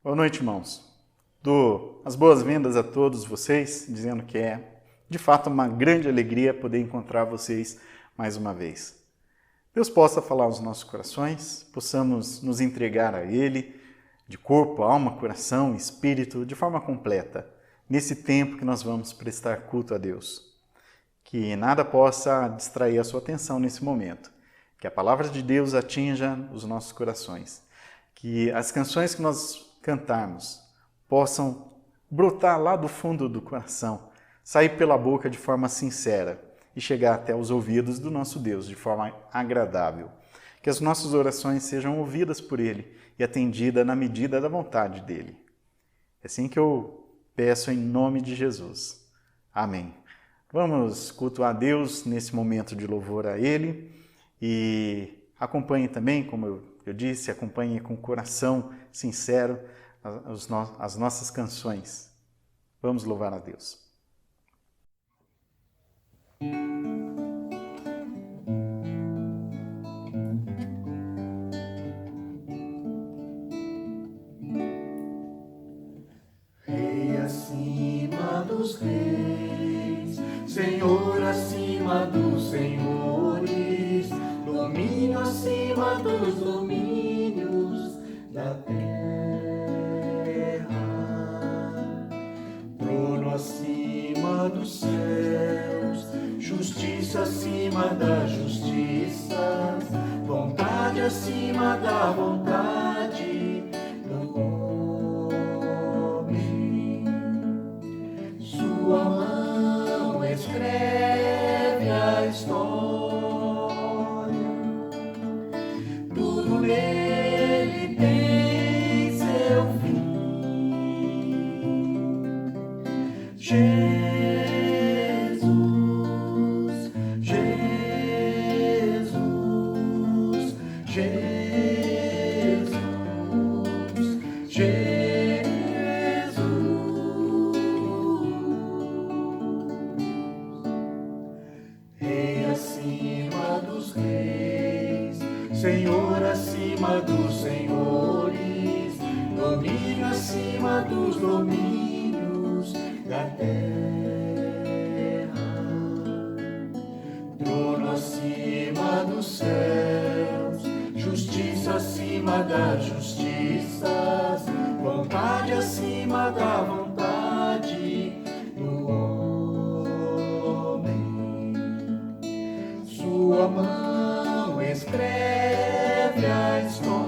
Boa noite, irmãos. Dou as boas-vindas a todos vocês, dizendo que é, de fato, uma grande alegria poder encontrar vocês mais uma vez. Deus possa falar aos nossos corações, possamos nos entregar a Ele, de corpo, alma, coração, espírito, de forma completa, nesse tempo que nós vamos prestar culto a Deus. Que nada possa distrair a sua atenção nesse momento. Que a palavra de Deus atinja os nossos corações. Que as canções que nós cantarmos possam brotar lá do fundo do coração, sair pela boca de forma sincera e chegar até os ouvidos do nosso Deus de forma agradável. Que as nossas orações sejam ouvidas por Ele e atendidas na medida da vontade dEle. É assim que eu peço em nome de Jesus. Amém. Vamos cultuar a Deus nesse momento de louvor a Ele e acompanhe também, como eu disse, acompanhe com coração sincero as nossas canções. Vamos louvar a Deus. Rei acima dos reis, Senhor acima dos senhores, domínio acima dos domínios da terra, trono acima dos céus, justiça acima da justiça, vontade acima da vontade do homem. Sua mão escreve a história, tudo nele tem seu fim. Jesus, Jesus, Jesus, Jesus. Rei acima dos reis, Senhor acima dos senhores, domínio acima dos domínios da terra, trono acima dos céus, justiça acima das justiças, vontade acima da vontade do homem. Sua mão escreve a história,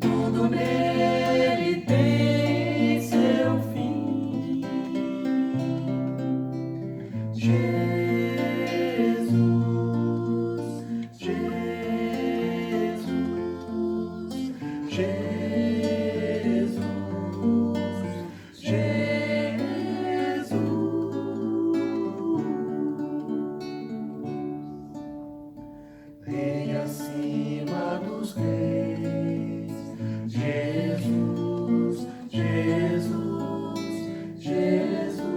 tudo nele tem seu fim. Jesus, Jesus, Jesus, Jesus. Rei acima dos reis, Jesus, Jesus, Jesus.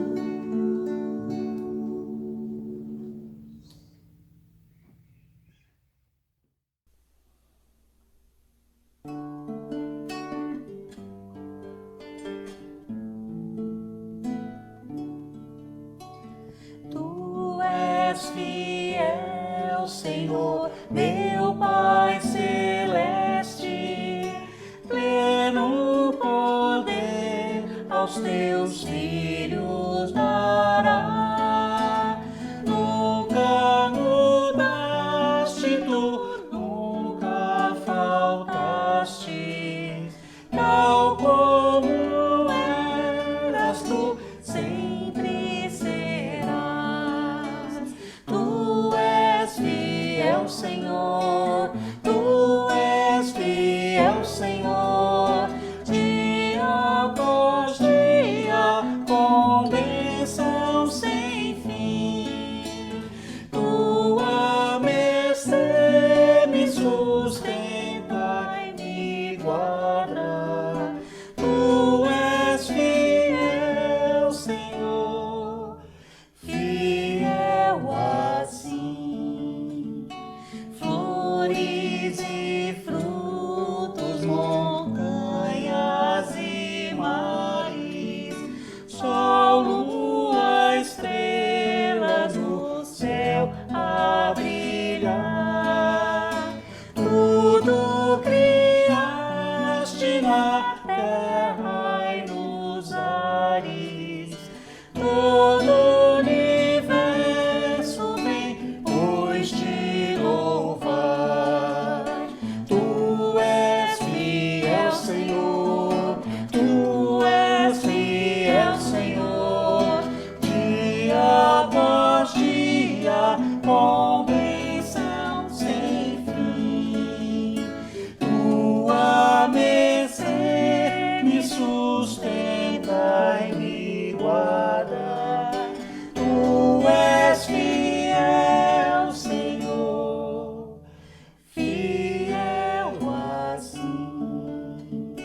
Tu és fiel, Senhor, meu Pai celeste, pleno poder aos teus filhos dará. Nunca mudaste tu, nunca faltaste, tal como eras tu, sempre serás. Tu és fiel, Senhor. com bênção sem fim. Tua mercê me sustenta e me guarda. Tu és fiel, Senhor, fiel assim.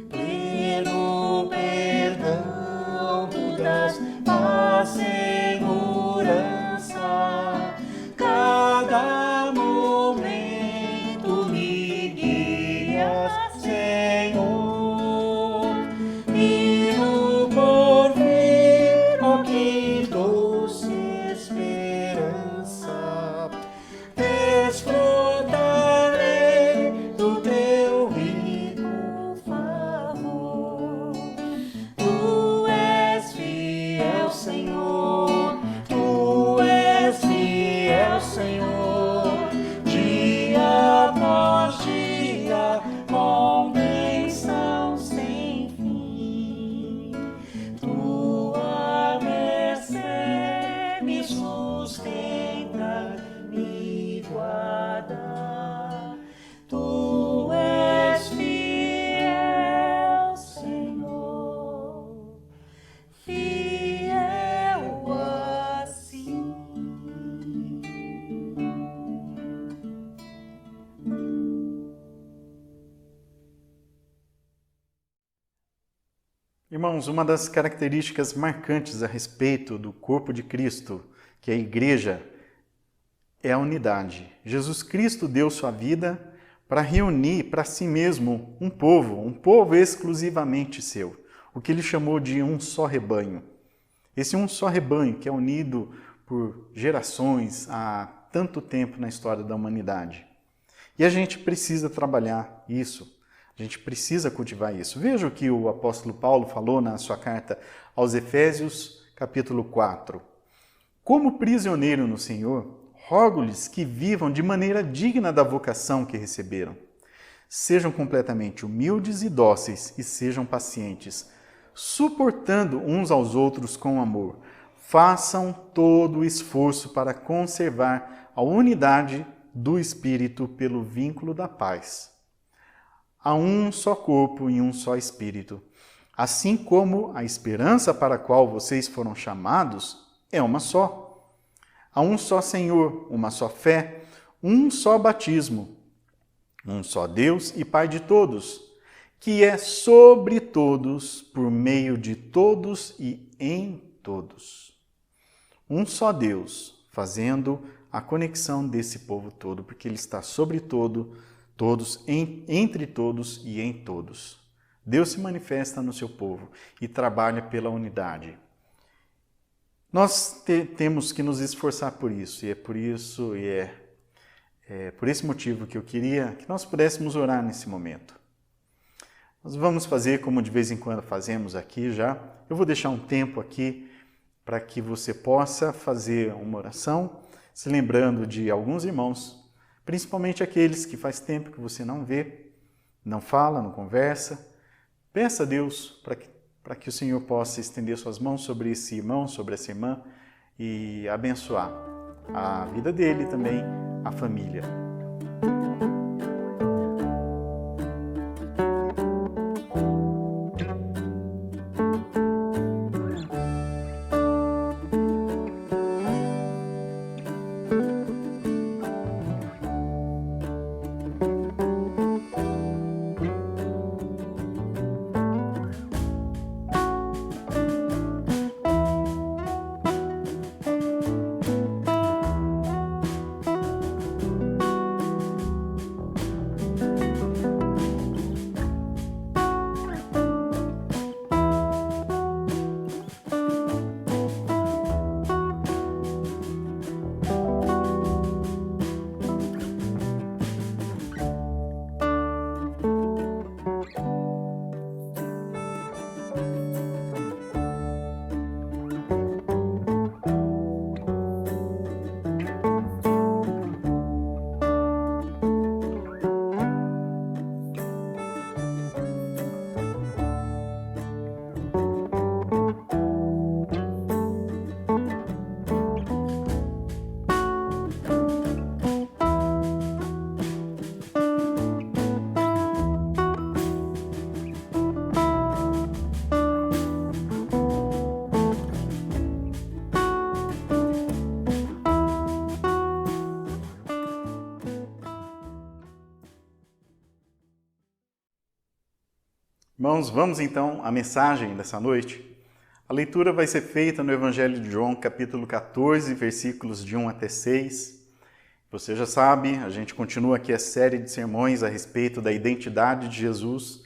Pleno perdão, tu dás a segurança. Cada momento me guias, Senhor. E no porvir, oh, que doce esperança, desfrutarei do teu rico favor. Tu és fiel, Senhor, tu és fiel, Senhor, dia após dia, com bênção sem fim. Tua mercê me sustenta, me guarda. Tu és fiel, Senhor, fiel assim. Irmãos, uma das características marcantes a respeito do corpo de Cristo, que é a igreja, é a unidade. Jesus Cristo deu sua vida para reunir para si mesmo um povo exclusivamente seu, o que ele chamou de um só rebanho. Esse um só rebanho que é unido por gerações há tanto tempo na história da humanidade. E a gente precisa trabalhar isso. A gente precisa cultivar isso. Veja o que o apóstolo Paulo falou na sua carta aos Efésios, capítulo 4. Como prisioneiro no Senhor, rogo-lhes que vivam de maneira digna da vocação que receberam. Sejam completamente humildes e dóceis e sejam pacientes, suportando uns aos outros com amor. Façam todo o esforço para conservar a unidade do Espírito pelo vínculo da paz. Há um só corpo e um só Espírito, assim como a esperança para a qual vocês foram chamados é uma só. Há um só Senhor, uma só fé, um só batismo, um só Deus e Pai de todos, que é sobre todos, por meio de todos e em todos. Um só Deus, fazendo a conexão desse povo todo, porque Ele está sobre todos, entre todos e em todos. Deus se manifesta no seu povo e trabalha pela unidade. Nós temos que nos esforçar por isso, e é por esse motivo que eu queria que nós pudéssemos orar nesse momento. Nós vamos fazer como de vez em quando fazemos aqui já. Eu vou deixar um tempo aqui para que você possa fazer uma oração, se lembrando de alguns irmãos, principalmente aqueles que faz tempo que você não vê, não fala, não conversa. Peça a Deus para que o Senhor possa estender suas mãos sobre esse irmão, sobre essa irmã e abençoar a vida dele também, a família. Irmãos, vamos então à mensagem dessa noite. A leitura vai ser feita no Evangelho de João, capítulo 14, versículos de 1 até 6. Você já sabe, a gente continua aqui a série de sermões a respeito da identidade de Jesus.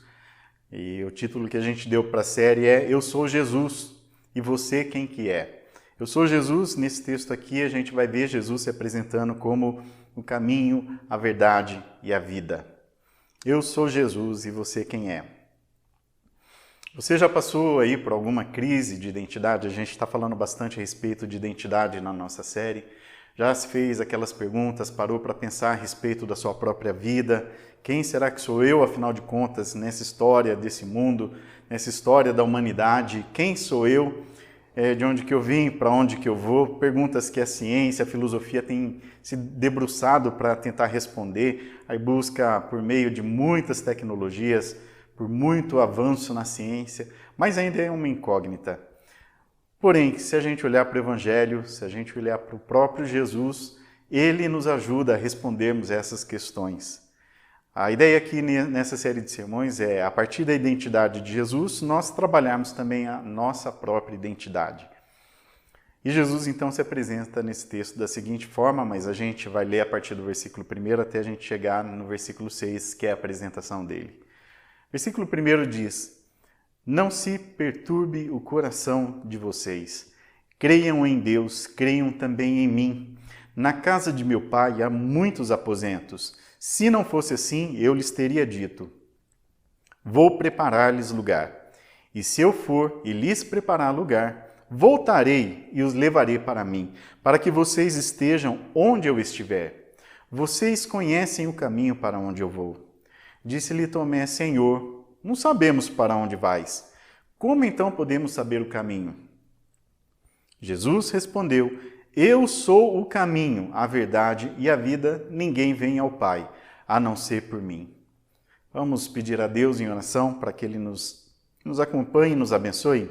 E o título que a gente deu para a série é Eu Sou Jesus, e você quem que é? Eu sou Jesus, nesse texto aqui a gente vai ver Jesus se apresentando como o caminho, a verdade e a vida. Eu sou Jesus e você quem é? Você já passou aí por alguma crise de identidade? A gente está falando bastante a respeito de identidade na nossa série. Já se fez aquelas perguntas, parou para pensar a respeito da sua própria vida? Quem será que sou eu, afinal de contas, nessa história desse mundo, nessa história da humanidade? Quem sou eu? De onde que eu vim? Para onde que eu vou? Perguntas que a ciência, a filosofia tem se debruçado para tentar responder. Aí busca por meio de muitas tecnologias, por muito avanço na ciência, mas ainda é uma incógnita. Porém, se a gente olhar para o Evangelho, se a gente olhar para o próprio Jesus, ele nos ajuda a respondermos essas questões. A ideia aqui nessa série de sermões é, a partir da identidade de Jesus, nós trabalharmos também a nossa própria identidade. E Jesus então se apresenta nesse texto da seguinte forma, mas a gente vai ler a partir do versículo 1 até a gente chegar no versículo 6, que é a apresentação dele. Versículo 1 diz: Não se perturbe o coração de vocês. Creiam em Deus, creiam também em mim. Na casa de meu pai há muitos aposentos. Se não fosse assim, eu lhes teria dito: Vou preparar-lhes lugar. E se eu for e lhes preparar lugar, voltarei e os levarei para mim, para que vocês estejam onde eu estiver. Vocês conhecem o caminho para onde eu vou. Disse-lhe Tomé: Senhor, não sabemos para onde vais. Como então podemos saber o caminho? Jesus respondeu: Eu sou o caminho, a verdade e a vida. Ninguém vem ao Pai, a não ser por mim. Vamos pedir a Deus em oração para que Ele nos acompanhe e nos abençoe?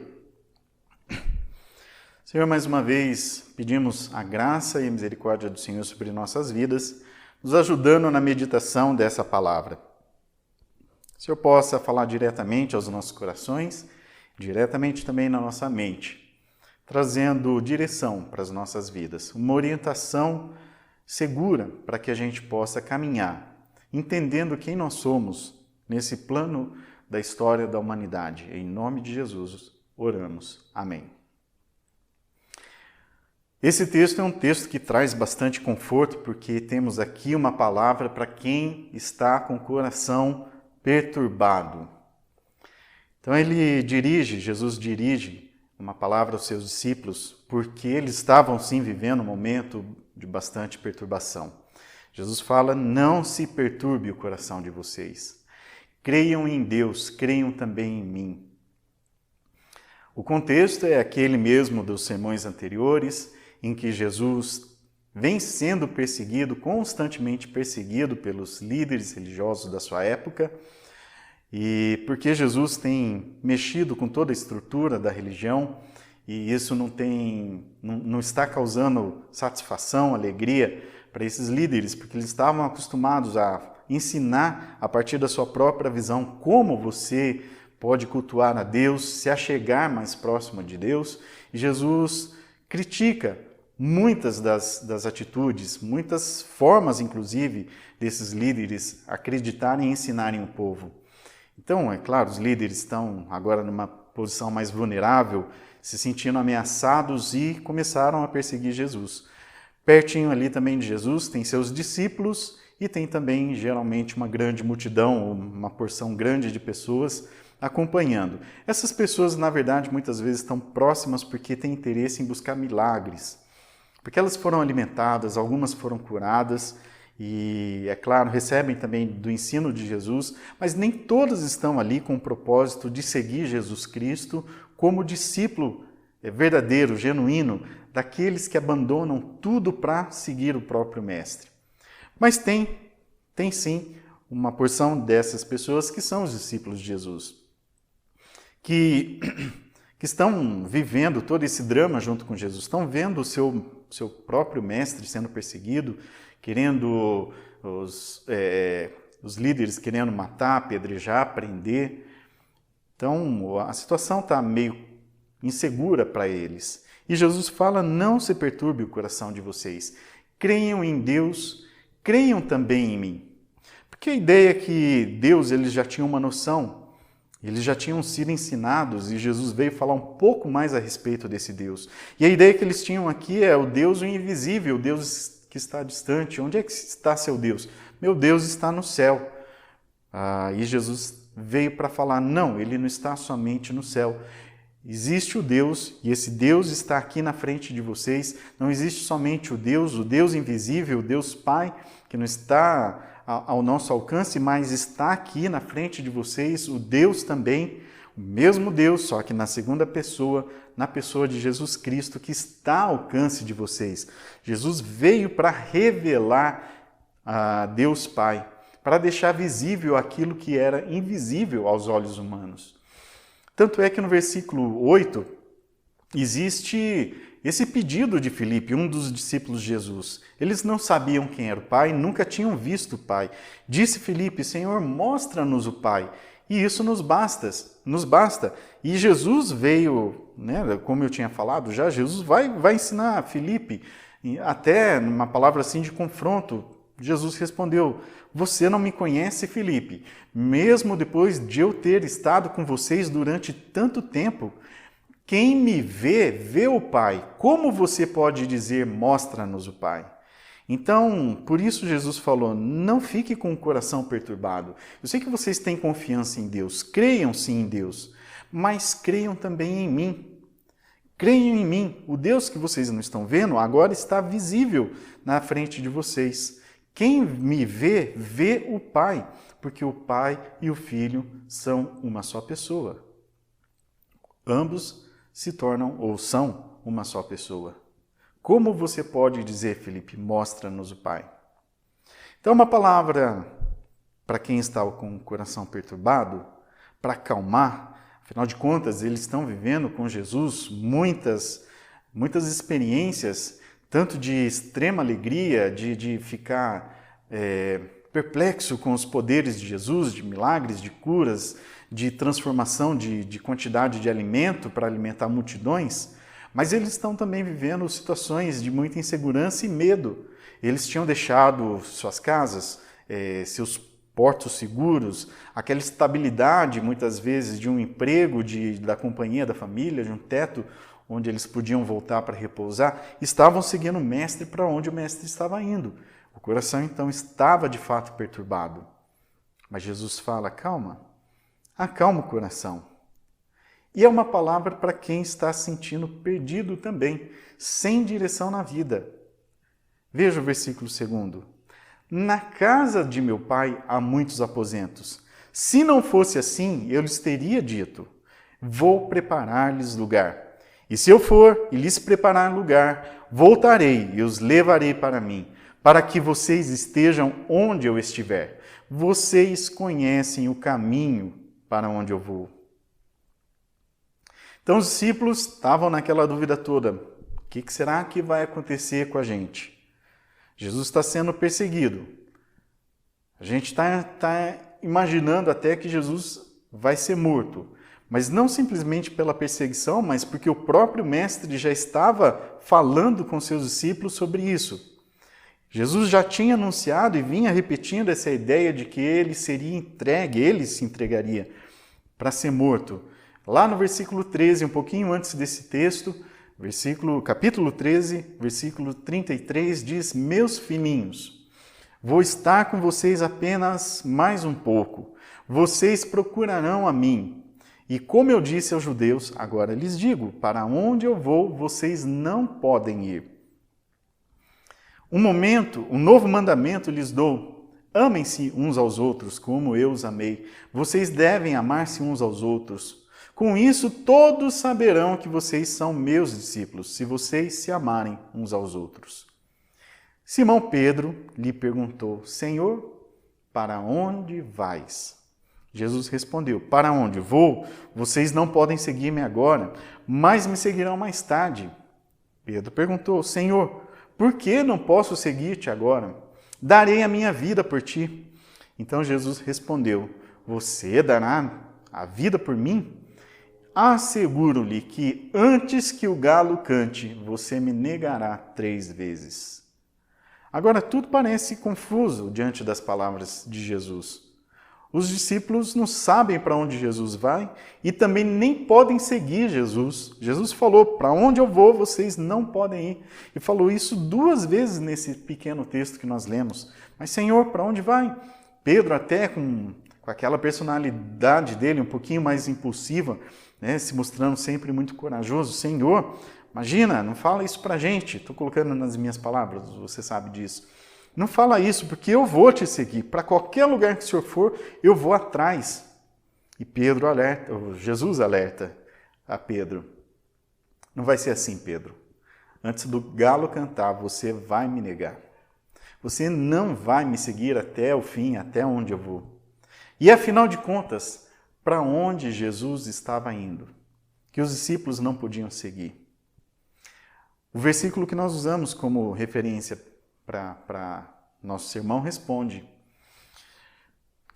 Senhor, mais uma vez pedimos a graça e a misericórdia do Senhor sobre nossas vidas, nos ajudando na meditação dessa palavra. Que o Senhor possa falar diretamente aos nossos corações, diretamente também na nossa mente, trazendo direção para as nossas vidas, uma orientação segura para que a gente possa caminhar, entendendo quem nós somos nesse plano da história da humanidade. Em nome de Jesus, oramos. Amém. Esse texto é um texto que traz bastante conforto, porque temos aqui uma palavra para quem está com o coração perturbado. Então Jesus dirige uma palavra aos seus discípulos, porque eles estavam sim vivendo um momento de bastante perturbação. Jesus fala: não se perturbe o coração de vocês. Creiam em Deus, creiam também em mim. O contexto é aquele mesmo dos sermões anteriores, em que Jesus vem sendo perseguido, constantemente perseguido pelos líderes religiosos da sua época, e porque Jesus tem mexido com toda a estrutura da religião, e isso não está causando satisfação, alegria para esses líderes, porque eles estavam acostumados a ensinar a partir da sua própria visão como você pode cultuar a Deus, se achegar mais próximo de Deus, e Jesus critica muitas das atitudes, muitas formas, inclusive, desses líderes acreditarem e ensinarem o povo. Então, é claro, os líderes estão agora numa posição mais vulnerável, se sentindo ameaçados e começaram a perseguir Jesus. Pertinho ali também de Jesus tem seus discípulos e tem também, geralmente, uma grande multidão, uma porção grande de pessoas acompanhando. Essas pessoas, na verdade, muitas vezes estão próximas porque têm interesse em buscar milagres, porque elas foram alimentadas, algumas foram curadas, e, é claro, recebem também do ensino de Jesus, mas nem todas estão ali com o propósito de seguir Jesus Cristo como discípulo verdadeiro, genuíno, daqueles que abandonam tudo para seguir o próprio Mestre. Mas tem sim uma porção dessas pessoas que são os discípulos de Jesus, que estão vivendo todo esse drama junto com Jesus, estão vendo o seu próprio Mestre sendo perseguido, querendo os líderes querendo matar, apedrejar, prender. Então, a situação está meio insegura para eles. E Jesus fala, não se perturbe o coração de vocês. Creiam em Deus, creiam também em mim. Porque a ideia é que Deus, eles já tinham uma noção, eles já tinham sido ensinados e Jesus veio falar um pouco mais a respeito desse Deus. E a ideia que eles tinham aqui é o Deus invisível, o Deus que está distante. Onde é que está seu Deus? Meu Deus está no céu. E Jesus veio para falar, não, ele não está somente no céu. Existe o Deus, e esse Deus está aqui na frente de vocês. Não existe somente o Deus invisível, o Deus Pai, que não está ao nosso alcance, mas está aqui na frente de vocês, o Deus também, o mesmo Deus, só que na segunda pessoa, na pessoa de Jesus Cristo, que está ao alcance de vocês. Jesus veio para revelar a Deus Pai, para deixar visível aquilo que era invisível aos olhos humanos. Tanto é que no versículo 8, existe esse pedido de Filipe, um dos discípulos de Jesus. Eles não sabiam quem era o Pai, nunca tinham visto o Pai. Disse Filipe, Senhor, mostra-nos o Pai. E isso nos basta. E Jesus veio, né, como eu tinha falado já, Jesus vai ensinar Filipe, até numa palavra assim de confronto. Jesus respondeu, você não me conhece, Filipe, mesmo depois de eu ter estado com vocês durante tanto tempo. Quem me vê, vê o Pai. Como você pode dizer, mostra-nos o Pai? Então, por isso Jesus falou, não fique com o coração perturbado. Eu sei que vocês têm confiança em Deus, creiam sim em Deus, mas creiam também em mim. Creiam em mim. O Deus que vocês não estão vendo agora está visível na frente de vocês. Quem me vê, vê o Pai, porque o Pai e o Filho são uma só pessoa. Ambos se tornam ou são uma só pessoa. Como você pode dizer, Filipe, mostra-nos o Pai? Então, uma palavra para quem está com o coração perturbado, para acalmar. Afinal de contas, eles estão vivendo com Jesus muitas experiências, tanto de extrema alegria, de ficar perplexo com os poderes de Jesus, de milagres, de curas, de transformação de quantidade de alimento para alimentar multidões, mas eles estão também vivendo situações de muita insegurança e medo. Eles tinham deixado suas casas, seus portos seguros, aquela estabilidade, muitas vezes, de um emprego, da companhia, da família, de um teto onde eles podiam voltar para repousar, estavam seguindo o mestre para onde o mestre estava indo. O coração, então, estava de fato perturbado. Mas Jesus fala, calma, acalma o coração. E é uma palavra para quem está se sentindo perdido também, sem direção na vida. Veja o versículo 2. Na casa de meu pai há muitos aposentos. Se não fosse assim, eu lhes teria dito, vou preparar-lhes lugar. E se eu for e lhes preparar lugar, voltarei e os levarei para mim, para que vocês estejam onde eu estiver. Vocês conhecem o caminho para onde eu vou. Então os discípulos estavam naquela dúvida toda. O que será que vai acontecer com a gente? Jesus está sendo perseguido. A gente está imaginando até que Jesus vai ser morto. Mas não simplesmente pela perseguição, mas porque o próprio mestre já estava falando com seus discípulos sobre isso. Jesus já tinha anunciado e vinha repetindo essa ideia de que ele seria entregue, ele se entregaria para ser morto. Lá no versículo 13, um pouquinho antes desse texto, capítulo 13, versículo 33, diz, meus filhinhos, vou estar com vocês apenas mais um pouco. Vocês procurarão a mim. E como eu disse aos judeus, agora lhes digo, para onde eu vou, vocês não podem ir. Um novo mandamento lhes dou. Amem-se uns aos outros, como eu os amei. Vocês devem amar-se uns aos outros. Com isso, todos saberão que vocês são meus discípulos, se vocês se amarem uns aos outros. Simão Pedro lhe perguntou, Senhor, para onde vais? Jesus respondeu, para onde vou? Vocês não podem seguir-me agora, mas me seguirão mais tarde. Pedro perguntou, Senhor, por que não posso seguir-te agora? Darei a minha vida por ti. Então Jesus respondeu, você dará a vida por mim, asseguro-lhe que antes que o galo cante, você me negará 3 vezes. Agora, tudo parece confuso diante das palavras de Jesus. Os discípulos não sabem para onde Jesus vai e também nem podem seguir Jesus. Jesus falou, para onde eu vou, vocês não podem ir. E falou isso 2 vezes nesse pequeno texto que nós lemos. Mas, Senhor, para onde vai? Pedro, até com aquela personalidade dele, um pouquinho mais impulsiva, né, se mostrando sempre muito corajoso. Senhor, imagina, não fala isso para a gente. Estou colocando nas minhas palavras, você sabe disso. Não fala isso, porque eu vou te seguir. Para qualquer lugar que o Senhor for, eu vou atrás. E Pedro alerta, Jesus alerta a Pedro. Não vai ser assim, Pedro. Antes do galo cantar, você vai me negar. Você não vai me seguir até o fim, até onde eu vou. E afinal de contas, para onde Jesus estava indo? Que os discípulos não podiam seguir. O versículo que nós usamos como referência para nosso sermão responde.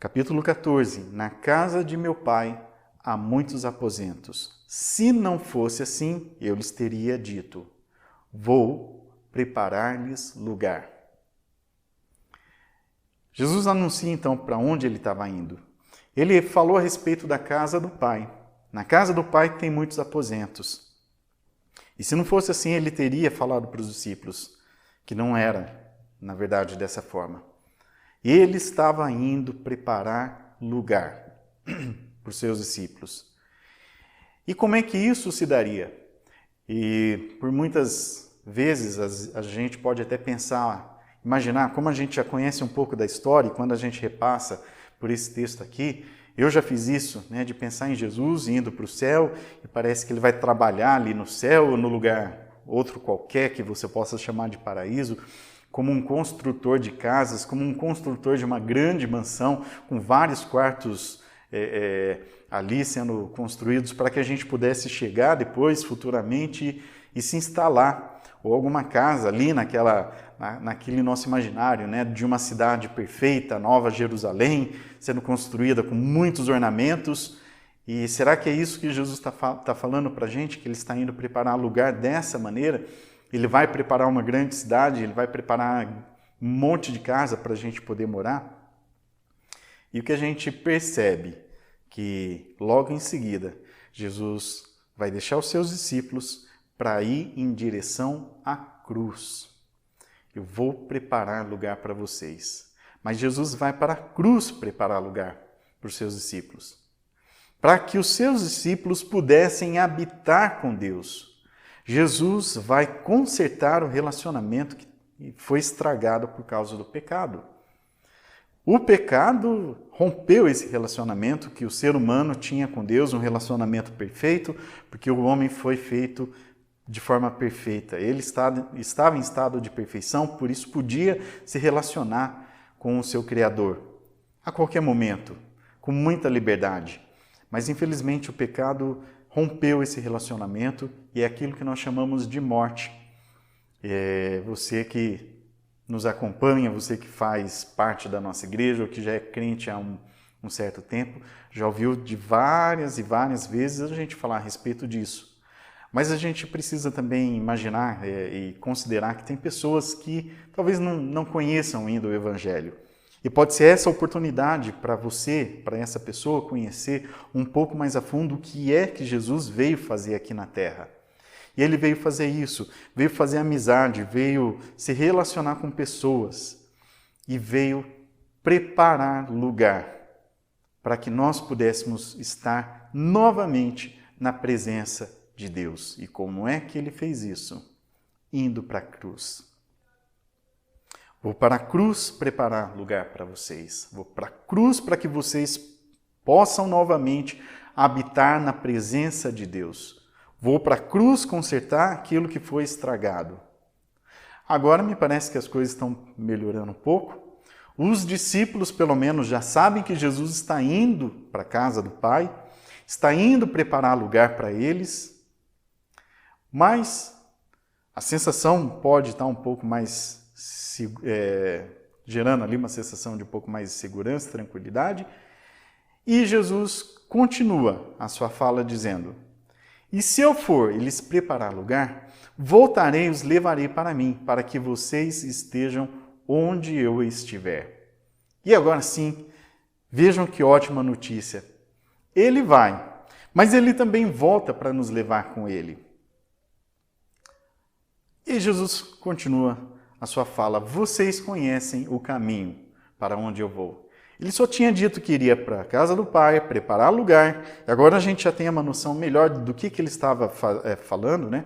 Capítulo 14. Na casa de meu pai há muitos aposentos. Se não fosse assim, eu lhes teria dito, vou preparar-lhes lugar. Jesus anuncia então para onde ele estava indo. Ele falou a respeito da casa do pai. Na casa do pai tem muitos aposentos. E se não fosse assim, ele teria falado para os discípulos que não era, na verdade, dessa forma. Ele estava indo preparar lugar para os seus discípulos. E como é que isso se daria? E por muitas vezes a gente pode até pensar, imaginar, como a gente já conhece um pouco da história, e quando a gente repassa por esse texto aqui, eu já fiz isso, né, de pensar em Jesus indo para o céu, e parece que ele vai trabalhar ali no céu ou no lugar outro qualquer que você possa chamar de paraíso, como um construtor de casas, como um construtor de uma grande mansão, com vários quartos ali sendo construídos para que a gente pudesse chegar depois, futuramente, e se instalar, ou alguma casa ali naquele nosso imaginário, né, de uma cidade perfeita, Nova Jerusalém, sendo construída com muitos ornamentos. E será que é isso que Jesus está falando para a gente, que ele está indo preparar lugar dessa maneira? Ele vai preparar uma grande cidade, ele vai preparar um monte de casa para a gente poder morar? E o que a gente percebe que logo em seguida Jesus vai deixar os seus discípulos para ir em direção à cruz. Eu vou preparar lugar para vocês. Mas Jesus vai para a cruz preparar lugar para os seus discípulos, para que os seus discípulos pudessem habitar com Deus. Jesus vai consertar o relacionamento que foi estragado por causa do pecado. O pecado rompeu esse relacionamento que o ser humano tinha com Deus, um relacionamento perfeito, porque o homem foi feito de forma perfeita. Ele estava em estado de perfeição, por isso podia se relacionar com o seu Criador a qualquer momento, com muita liberdade. Mas infelizmente o pecado rompeu esse relacionamento e é aquilo que nós chamamos de morte. Você que nos acompanha, você que faz parte da nossa igreja ou que já é crente há um certo tempo, já ouviu de várias e várias vezes a gente falar a respeito disso. Mas a gente precisa também imaginar e considerar que tem pessoas que talvez não conheçam ainda o Evangelho. E pode ser essa oportunidade para você, para essa pessoa, conhecer um pouco mais a fundo o que é que Jesus veio fazer aqui na Terra. E ele veio fazer isso, veio fazer amizade, veio se relacionar com pessoas e veio preparar lugar para que nós pudéssemos estar novamente na presença de Deus. E como é que ele fez isso? Indo para a cruz. Vou para a cruz preparar lugar para vocês. Vou para a cruz para que vocês possam novamente habitar na presença de Deus. Vou para a cruz consertar aquilo que foi estragado. Agora me parece que as coisas estão melhorando um pouco. Os discípulos, pelo menos, já sabem que Jesus está indo para a casa do Pai, está indo preparar lugar para eles, mas a sensação pode estar um pouco mais gerando ali uma sensação de um pouco mais de segurança, tranquilidade, E Jesus continua a sua fala dizendo: e se eu for e lhes preparar lugar, voltarei e os levarei para mim, para que vocês estejam onde eu estiver. E agora sim, vejam que ótima notícia. Ele vai, mas ele também volta para nos levar com ele. E Jesus continua a sua fala: vocês conhecem o caminho para onde eu vou. Ele só tinha dito que iria para a casa do Pai, preparar lugar. Agora a gente já tem uma noção melhor do que ele estava falando, né?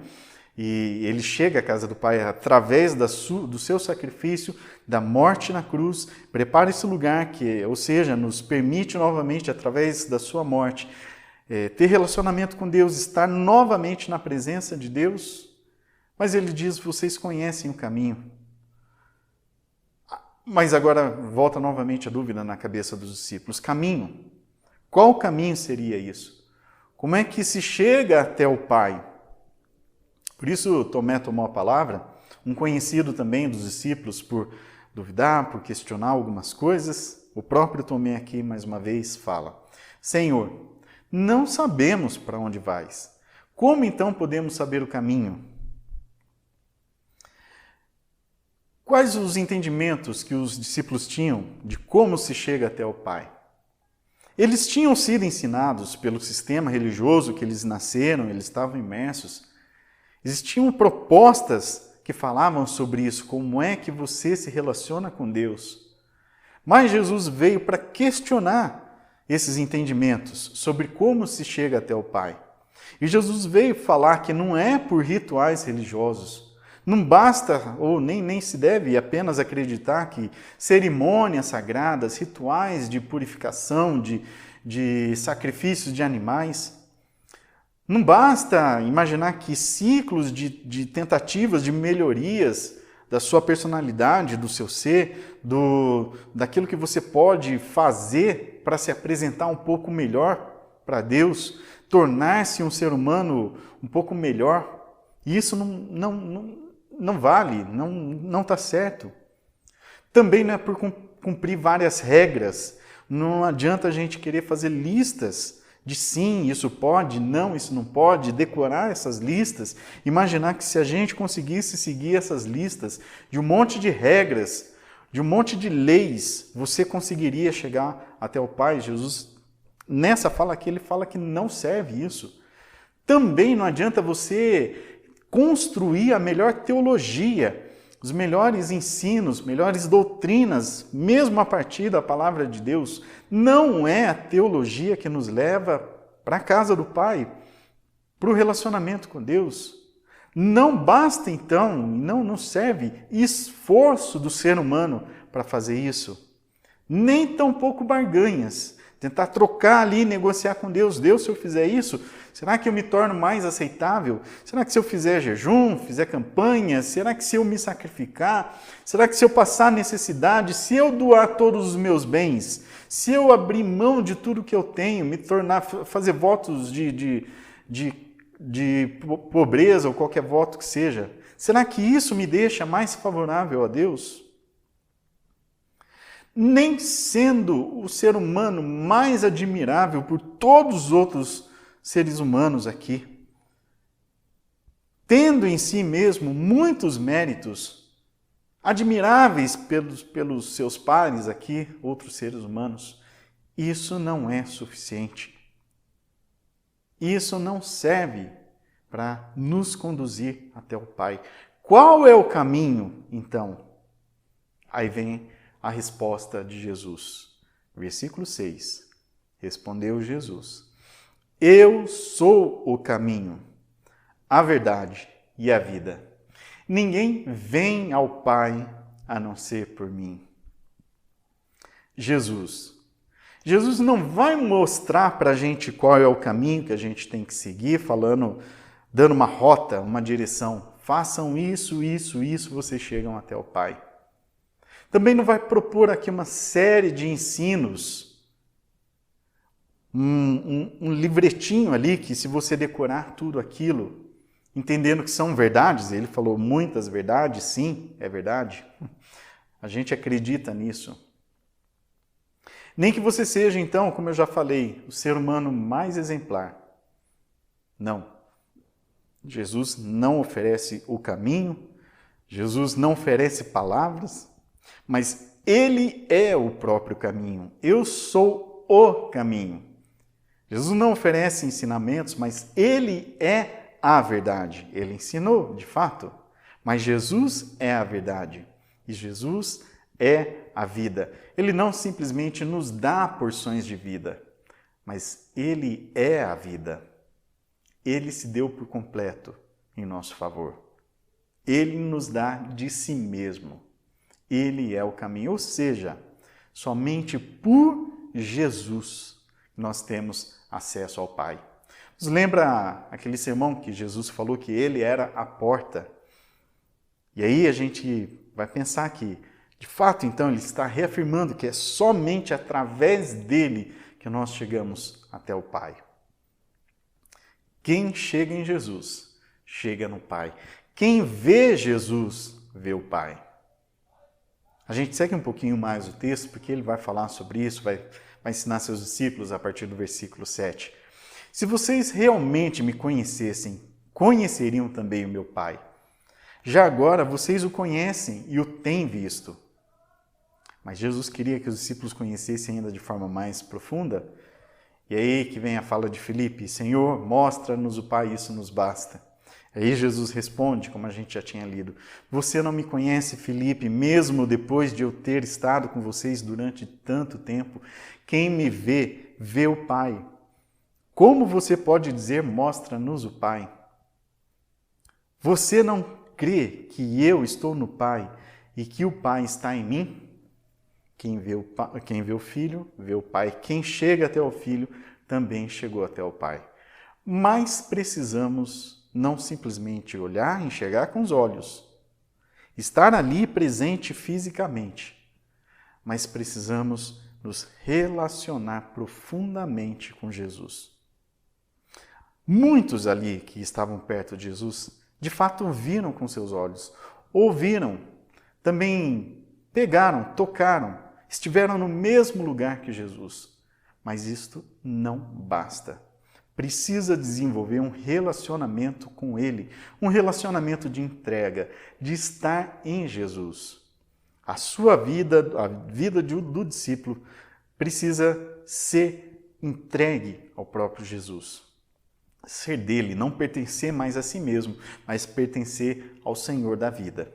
E ele chega à casa do Pai através do seu sacrifício, da morte na cruz, prepara esse lugar, ou seja, nos permite novamente, através da sua morte, ter relacionamento com Deus, estar novamente na presença de Deus. Mas ele diz: vocês conhecem o caminho. Mas agora volta novamente a dúvida na cabeça dos discípulos. Caminho. Qual caminho seria isso? Como é que se chega até o Pai? Por isso Tomé tomou a palavra, um conhecido também dos discípulos por duvidar, por questionar algumas coisas. O próprio Tomé aqui, mais uma vez, fala: Senhor, não sabemos para onde vais. Como então podemos saber o caminho? Quais os entendimentos que os discípulos tinham de como se chega até o Pai? Eles tinham sido ensinados pelo sistema religioso que eles nasceram, eles estavam imersos. Existiam propostas que falavam sobre isso, como é que você se relaciona com Deus. Mas Jesus veio para questionar esses entendimentos sobre como se chega até o Pai. E Jesus veio falar que não é por rituais religiosos. Não basta, ou nem se deve apenas acreditar que cerimônias sagradas, rituais de purificação, de sacrifícios de animais. Não basta imaginar que ciclos de tentativas de melhorias da sua personalidade, do seu ser, daquilo que você pode fazer para se apresentar um pouco melhor para Deus, tornar-se um ser humano um pouco melhor. Isso não vale, não está certo. Também não é por cumprir várias regras. Não adianta a gente querer fazer listas de sim, isso pode, não, isso não pode, decorar essas listas, imaginar que se a gente conseguisse seguir essas listas de um monte de regras, de um monte de leis, você conseguiria chegar até o Pai. Jesus, nessa fala aqui, ele fala que não serve isso. Também não adianta você construir a melhor teologia, os melhores ensinos, melhores doutrinas, mesmo a partir da palavra de Deus. Não é a teologia que nos leva para a casa do Pai, para o relacionamento com Deus. Não basta então, não serve esforço do ser humano para fazer isso. Nem tampouco barganhas. Tentar trocar ali, negociar com Deus. Deus, se eu fizer isso, será que eu me torno mais aceitável? Será que se eu fizer jejum, fizer campanha, será que se eu me sacrificar, será que se eu passar necessidade, se eu doar todos os meus bens, se eu abrir mão de tudo que eu tenho, me tornar, fazer votos de pobreza ou qualquer voto que seja, será que isso me deixa mais favorável a Deus? Nem sendo o ser humano mais admirável por todos os outros seres humanos aqui, tendo em si mesmo muitos méritos, admiráveis pelos seus pares aqui, outros seres humanos, isso não é suficiente. Isso não serve para nos conduzir até o Pai. Qual é o caminho, então? Aí vem a resposta de Jesus. Versículo 6. Respondeu Jesus: Eu sou o caminho, a verdade e a vida. Ninguém vem ao Pai a não ser por mim. Jesus não vai mostrar para a gente qual é o caminho que a gente tem que seguir, dando uma rota, uma direção. Façam isso, vocês chegam até o Pai. Também não vai propor aqui uma série de ensinos, um livretinho ali que, se você decorar tudo aquilo, entendendo que são verdades, ele falou muitas verdades, sim, é verdade, a gente acredita nisso. Nem que você seja, então, como eu já falei, o ser humano mais exemplar. Não. Jesus não oferece o caminho, Jesus não oferece palavras, mas Ele é o próprio caminho. Eu sou o caminho. Jesus não oferece ensinamentos, mas Ele é a verdade. Ele ensinou, de fato, mas Jesus é a verdade. E Jesus é a vida. Ele não simplesmente nos dá porções de vida, mas Ele é a vida. Ele se deu por completo em nosso favor. Ele nos dá de si mesmo. Ele é o caminho. Ou seja, somente por Jesus nós temos acesso ao Pai. Nos lembra aquele sermão que Jesus falou que Ele era a porta? E aí a gente vai pensar que, de fato, então, Ele está reafirmando que é somente através dEle que nós chegamos até o Pai. Quem chega em Jesus, chega no Pai. Quem vê Jesus, vê o Pai. A gente segue um pouquinho mais o texto, porque ele vai falar sobre isso, vai ensinar seus discípulos a partir do versículo 7. Se vocês realmente me conhecessem, conheceriam também o meu Pai. Já agora vocês o conhecem e o têm visto. Mas Jesus queria que os discípulos conhecessem ainda de forma mais profunda. E aí que vem a fala de Filipe: Senhor, mostra-nos o Pai, isso nos basta. Aí Jesus responde, como a gente já tinha lido: você não me conhece, Filipe, mesmo depois de eu ter estado com vocês durante tanto tempo? Quem me vê, vê o Pai. Como você pode dizer, mostra-nos o Pai? Você não crê que eu estou no Pai e que o Pai está em mim? Quem vê o Filho, vê o Pai. Quem chega até o Filho, também chegou até o Pai. Mas precisamos não simplesmente olhar e enxergar com os olhos, estar ali presente fisicamente, mas precisamos nos relacionar profundamente com Jesus. Muitos ali que estavam perto de Jesus, de fato viram com seus olhos, ouviram, também pegaram, tocaram, estiveram no mesmo lugar que Jesus. Mas isto não basta. Precisa desenvolver um relacionamento com Ele, um relacionamento de entrega, de estar em Jesus. A sua vida, a vida do discípulo, precisa ser entregue ao próprio Jesus. Ser dele, não pertencer mais a si mesmo, mas pertencer ao Senhor da vida.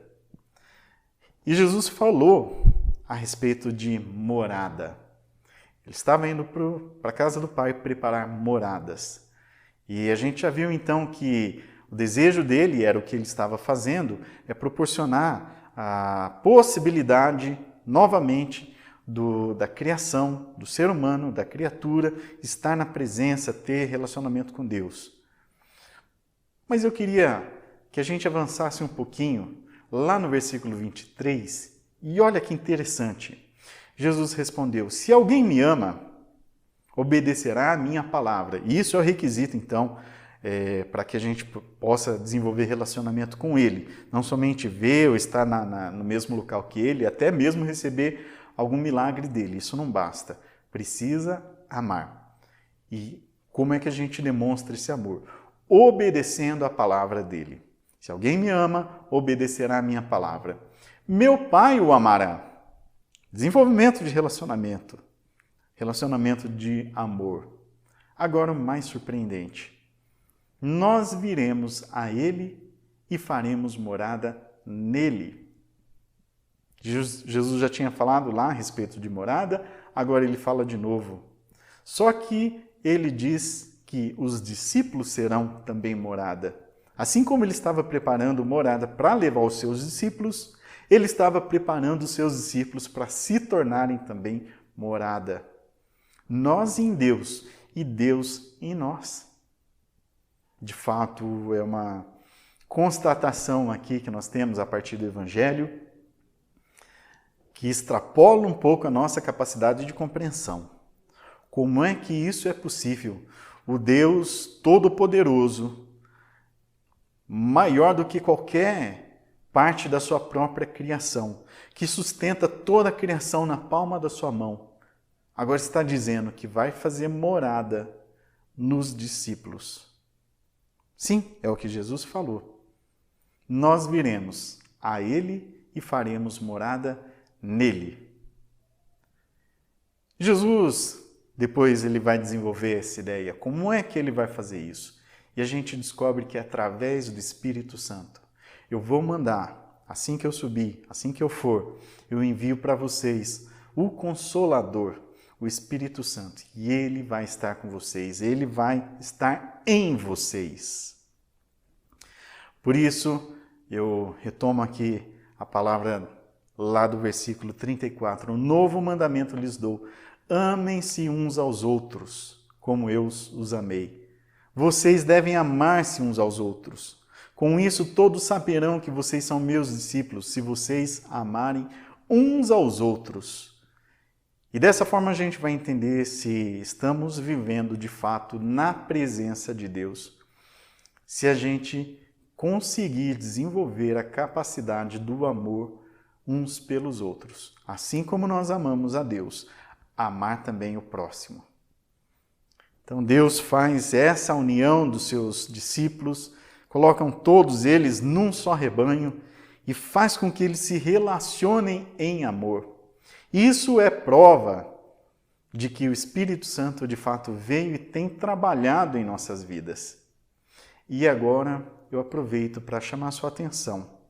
E Jesus falou a respeito de morada. Ele estava indo para a casa do Pai preparar moradas. E a gente já viu então que o desejo dele, era o que ele estava fazendo, é proporcionar a possibilidade, novamente, da criação, do ser humano, da criatura, estar na presença, ter relacionamento com Deus. Mas eu queria que a gente avançasse um pouquinho, lá no versículo 23, e olha que interessante. Jesus respondeu: se alguém me ama, obedecerá a minha palavra. E isso é o requisito, então, para que a gente possa desenvolver relacionamento com Ele. Não somente ver ou estar no mesmo local que Ele, até mesmo receber algum milagre dele. Isso não basta. Precisa amar. E como é que a gente demonstra esse amor? Obedecendo a palavra dele. Se alguém me ama, obedecerá a minha palavra. Meu Pai o amará. Desenvolvimento de relacionamento. Relacionamento de amor. Agora o mais surpreendente. Nós viremos a Ele e faremos morada nele. Jesus já tinha falado lá a respeito de morada, agora ele fala de novo. Só que ele diz que os discípulos serão também morada. Assim como ele estava preparando morada para levar os seus discípulos, ele estava preparando os seus discípulos para se tornarem também morada. Nós em Deus e Deus em nós. De fato, é uma constatação aqui que nós temos a partir do Evangelho, que extrapola um pouco a nossa capacidade de compreensão. Como é que isso é possível? O Deus Todo-Poderoso, maior do que qualquer parte da sua própria criação, que sustenta toda a criação na palma da sua mão, agora está dizendo que vai fazer morada nos discípulos. Sim, é o que Jesus falou. Nós viremos a Ele e faremos morada nele. Jesus, depois ele vai desenvolver essa ideia. Como é que ele vai fazer isso? E a gente descobre que é através do Espírito Santo. Eu vou mandar, assim que eu subir, assim que eu for, eu envio para vocês o Consolador, o Espírito Santo. E ele vai estar com vocês, ele vai estar em vocês. Por isso, eu retomo aqui a palavra lá do versículo 34. Um novo mandamento lhes dou: amem-se uns aos outros, como eu os amei. Vocês devem amar-se uns aos outros. Com isso, todos saberão que vocês são meus discípulos, se vocês amarem uns aos outros. E dessa forma a gente vai entender se estamos vivendo de fato na presença de Deus. Se a gente conseguir desenvolver a capacidade do amor uns pelos outros. Assim como nós amamos a Deus, amar também o próximo. Então Deus faz essa união dos seus discípulos, colocam todos eles num só rebanho e faz com que eles se relacionem em amor. Isso é prova de que o Espírito Santo de fato veio e tem trabalhado em nossas vidas. E agora eu aproveito para chamar a sua atenção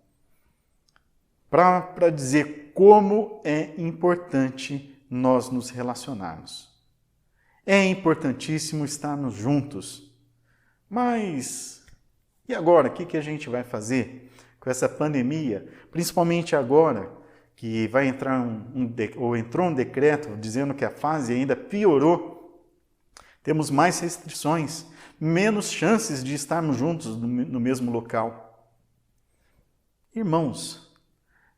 para dizer como é importante nós nos relacionarmos. É importantíssimo estarmos juntos. Mas e agora? O que a gente vai fazer com essa pandemia? Principalmente agora que vai entrar entrou um decreto dizendo que a fase ainda piorou. Temos mais restrições, menos chances de estarmos juntos no mesmo local. Irmãos,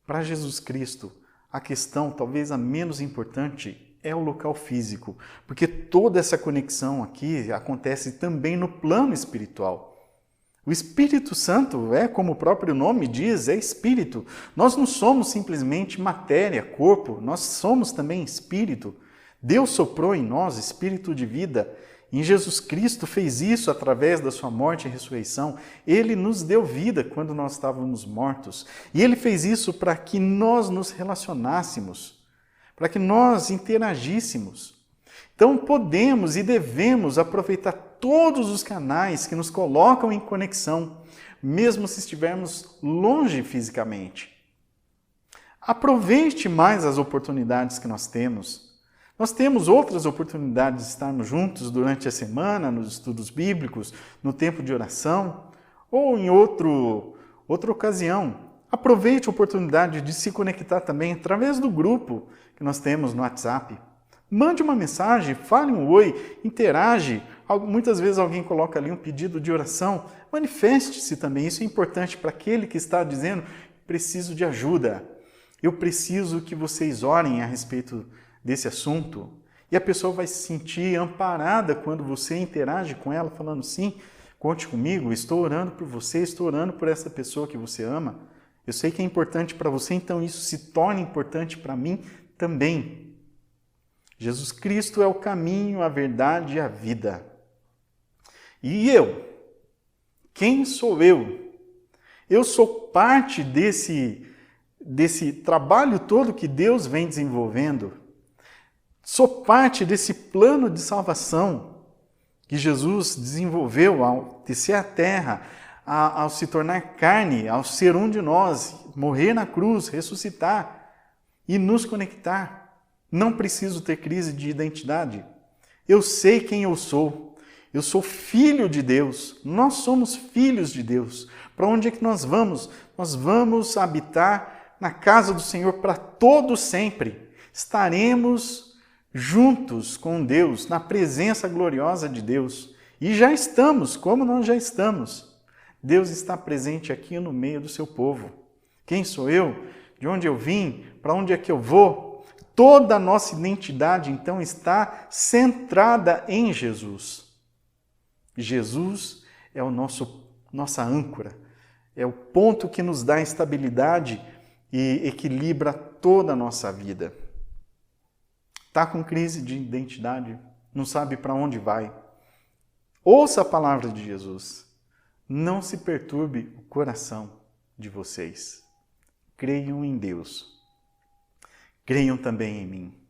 para Jesus Cristo, a questão talvez a menos importante é o local físico, porque toda essa conexão aqui acontece também no plano espiritual. O Espírito Santo como o próprio nome diz, é Espírito. Nós não somos simplesmente matéria, corpo, nós somos também Espírito. Deus soprou em nós Espírito de vida. Em Jesus Cristo fez isso através da sua morte e ressurreição. Ele nos deu vida quando nós estávamos mortos. E Ele fez isso para que nós nos relacionássemos, para que nós interagíssemos. Então podemos e devemos aproveitar todos os canais que nos colocam em conexão, mesmo se estivermos longe fisicamente. Aproveite mais as oportunidades que nós temos. Nós temos outras oportunidades de estarmos juntos durante a semana, nos estudos bíblicos, no tempo de oração, ou em outra ocasião. Aproveite a oportunidade de se conectar também através do grupo que nós temos no WhatsApp. Mande uma mensagem, fale um oi, interage. Muitas vezes alguém coloca ali um pedido de oração. Manifeste-se também, isso é importante para aquele que está dizendo: preciso de ajuda. Eu preciso que vocês orem a respeito desse assunto, e a pessoa vai se sentir amparada quando você interage com ela, falando: sim, conte comigo, estou orando por você, estou orando por essa pessoa que você ama, eu sei que é importante para você, então isso se torna importante para mim também. Jesus Cristo é o caminho, a verdade e a vida. E eu? Quem sou eu? Eu sou parte desse trabalho todo que Deus vem desenvolvendo. Sou parte desse plano de salvação que Jesus desenvolveu ao descer a terra, ao se tornar carne, ao ser um de nós, morrer na cruz, ressuscitar e nos conectar. Não preciso ter crise de identidade. Eu sei quem eu sou. Eu sou filho de Deus. Nós somos filhos de Deus. Para onde é que nós vamos? Nós vamos habitar na casa do Senhor para todo sempre. Estaremos juntos com Deus, na presença gloriosa de Deus. E já estamos, como nós já estamos. Deus está presente aqui no meio do seu povo. Quem sou eu? De onde eu vim? Para onde é que eu vou? Toda a nossa identidade, então, está centrada em Jesus. Jesus é o nossa âncora, é o ponto que nos dá estabilidade e equilibra toda a nossa vida. Está com crise de identidade? Não sabe para onde vai? Ouça a palavra de Jesus. Não se perturbe o coração de vocês. Creiam em Deus. Creiam também em mim.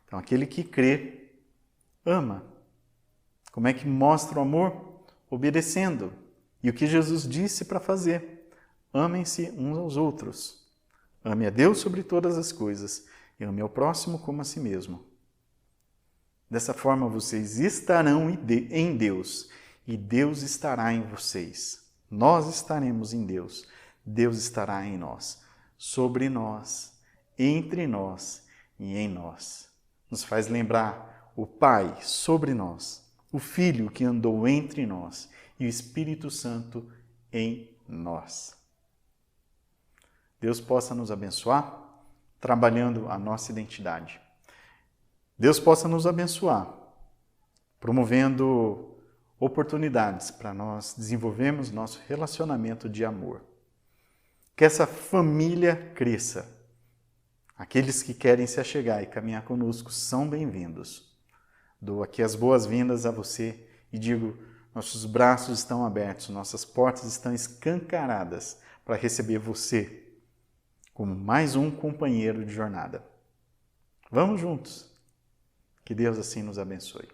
Então, aquele que crê, ama. Como é que mostra o amor? Obedecendo. E o que Jesus disse para fazer? Amem-se uns aos outros. Ame a Deus sobre todas as coisas e ame ao próximo como a si mesmo. Dessa forma, vocês estarão em Deus e Deus estará em vocês. Nós estaremos em Deus. Deus estará em nós, sobre nós, entre nós e em nós. Nos faz lembrar o Pai sobre nós, o Filho que andou entre nós e o Espírito Santo em nós. Deus possa nos abençoar trabalhando a nossa identidade. Deus possa nos abençoar promovendo oportunidades para nós desenvolvermos nosso relacionamento de amor. Que essa família cresça. Aqueles que querem se achegar e caminhar conosco são bem-vindos. Dou aqui as boas-vindas a você e digo, nossos braços estão abertos, nossas portas estão escancaradas para receber você como mais um companheiro de jornada. Vamos juntos. Que Deus assim nos abençoe.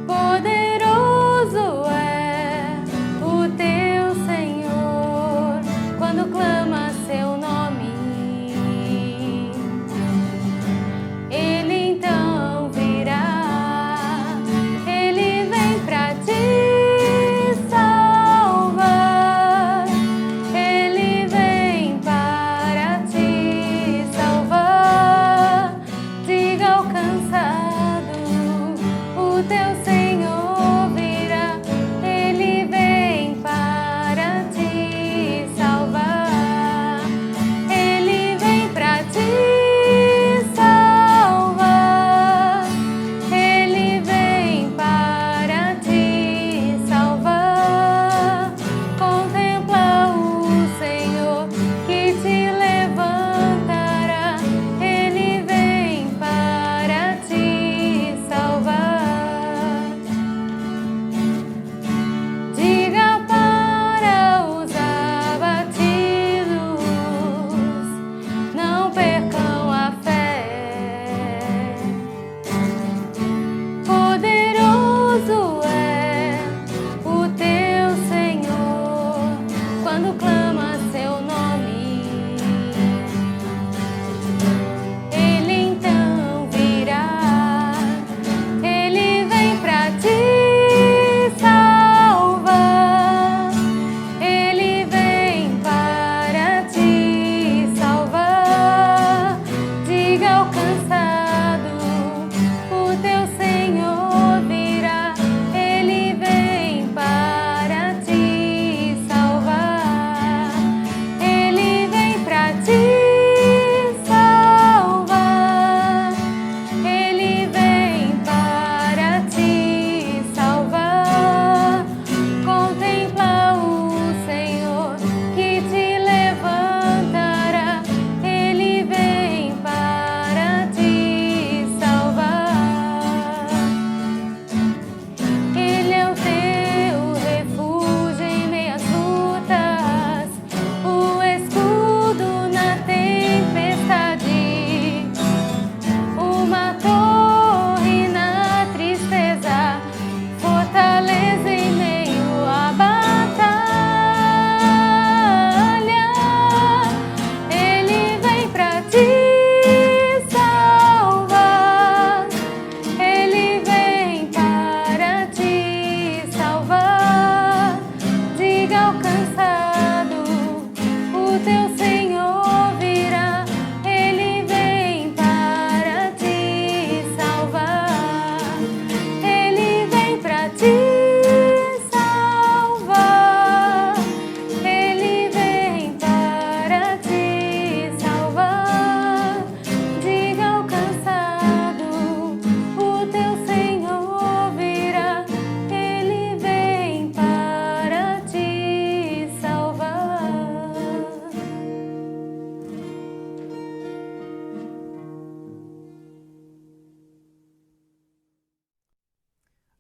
Poderoso é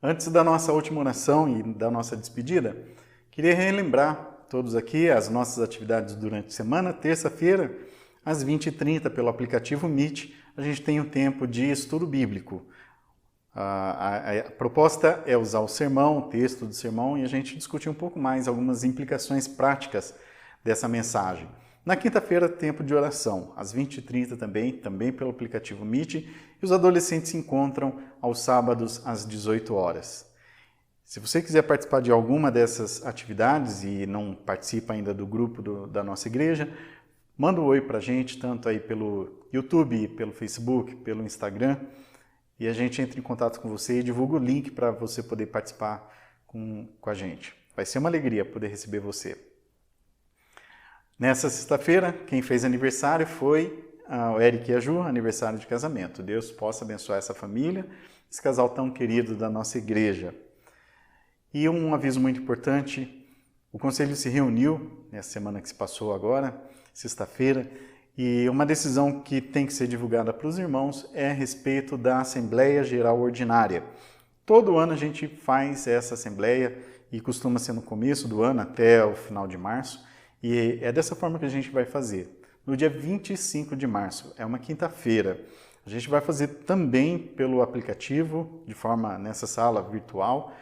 Antes da nossa última oração e da nossa despedida, queria relembrar todos aqui as nossas atividades durante a semana. Terça-feira, às 20h30, pelo aplicativo Meet, a gente tem um tempo de estudo bíblico. A proposta é usar o sermão, o texto do sermão, e a gente discutir um pouco mais algumas implicações práticas dessa mensagem. Na quinta-feira, tempo de oração, às 20h30 também pelo aplicativo Meet, e os adolescentes se encontram aos sábados às 18h. Se você quiser participar de alguma dessas atividades e não participa ainda do grupo da nossa igreja, manda um oi pra gente, tanto aí pelo YouTube, pelo Facebook, pelo Instagram, e a gente entra em contato com você e divulga o link para você poder participar com a gente. Vai ser uma alegria poder receber você. Nessa sexta-feira, quem fez aniversário foi o Eric e a Ju, aniversário de casamento. Deus possa abençoar essa família, esse casal tão querido da nossa igreja. E um aviso muito importante, o Conselho se reuniu nessa semana que se passou agora, sexta-feira, e uma decisão que tem que ser divulgada para os irmãos é a respeito da Assembleia Geral Ordinária. Todo ano a gente faz essa Assembleia e costuma ser no começo do ano até o final de março, e é dessa forma que a gente vai fazer. No dia 25 de março, é uma quinta-feira, a gente vai fazer também pelo aplicativo, de forma nessa sala virtual.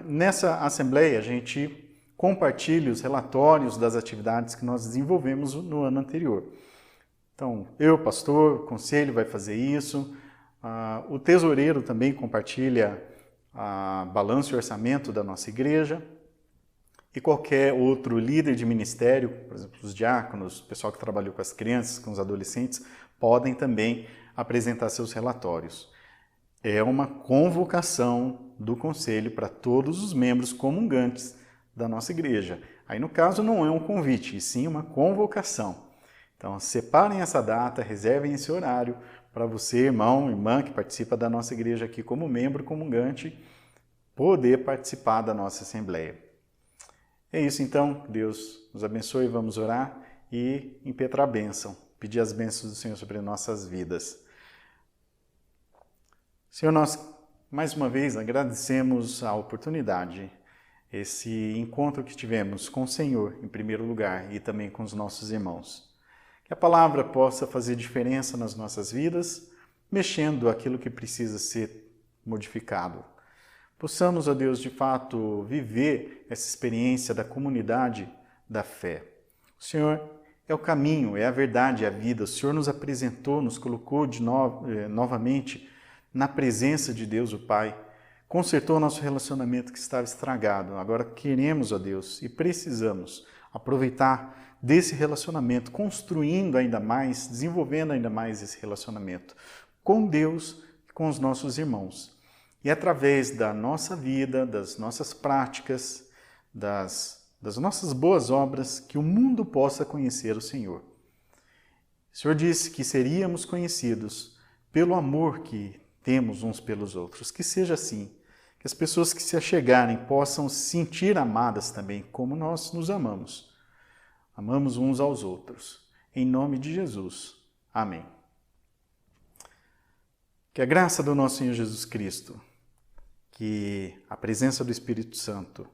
Nessa Assembleia a gente compartilhe os relatórios das atividades que nós desenvolvemos no ano anterior. Então, eu, pastor, o conselho vai fazer isso, o tesoureiro também compartilha balanço e orçamento da nossa igreja, e qualquer outro líder de ministério, por exemplo, os diáconos, o pessoal que trabalhou com as crianças, com os adolescentes, podem também apresentar seus relatórios. É uma convocação do conselho para todos os membros comungantes da nossa igreja. Aí, no caso, não é um convite, e sim uma convocação. Então, separem essa data, reservem esse horário para você, irmão, irmã, que participa da nossa igreja aqui como membro comungante, poder participar da nossa Assembleia. É isso, então. Deus nos abençoe, vamos orar e impetrar a bênção, pedir as bênçãos do Senhor sobre nossas vidas. Senhor, nós, mais uma vez, agradecemos a oportunidade, esse encontro que tivemos com o Senhor, em primeiro lugar, e também com os nossos irmãos. Que a palavra possa fazer diferença nas nossas vidas, mexendo aquilo que precisa ser modificado. Possamos, ó Deus, de fato, viver essa experiência da comunidade da fé. O Senhor é o caminho, é a verdade, é a vida. O Senhor nos apresentou, nos colocou novamente na presença de Deus, o Pai. Consertou nosso relacionamento que estava estragado. Agora queremos, ó Deus, e precisamos aproveitar desse relacionamento, construindo ainda mais, desenvolvendo ainda mais esse relacionamento com Deus e com os nossos irmãos. E através da nossa vida, das nossas práticas, das nossas boas obras, que o mundo possa conhecer o Senhor. O Senhor disse que seríamos conhecidos pelo amor que temos uns pelos outros. Que seja assim. Que as pessoas que se achegarem possam se sentir amadas também, como nós nos amamos. Amamos uns aos outros. Em nome de Jesus. Amém. Que a graça do nosso Senhor Jesus Cristo, que a presença do Espírito Santo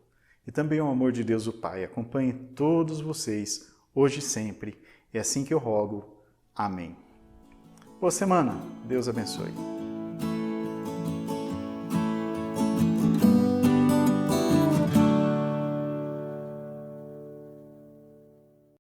e também o amor de Deus o Pai acompanhe todos vocês, hoje e sempre. É assim que eu rogo. Amém. Boa semana. Deus abençoe.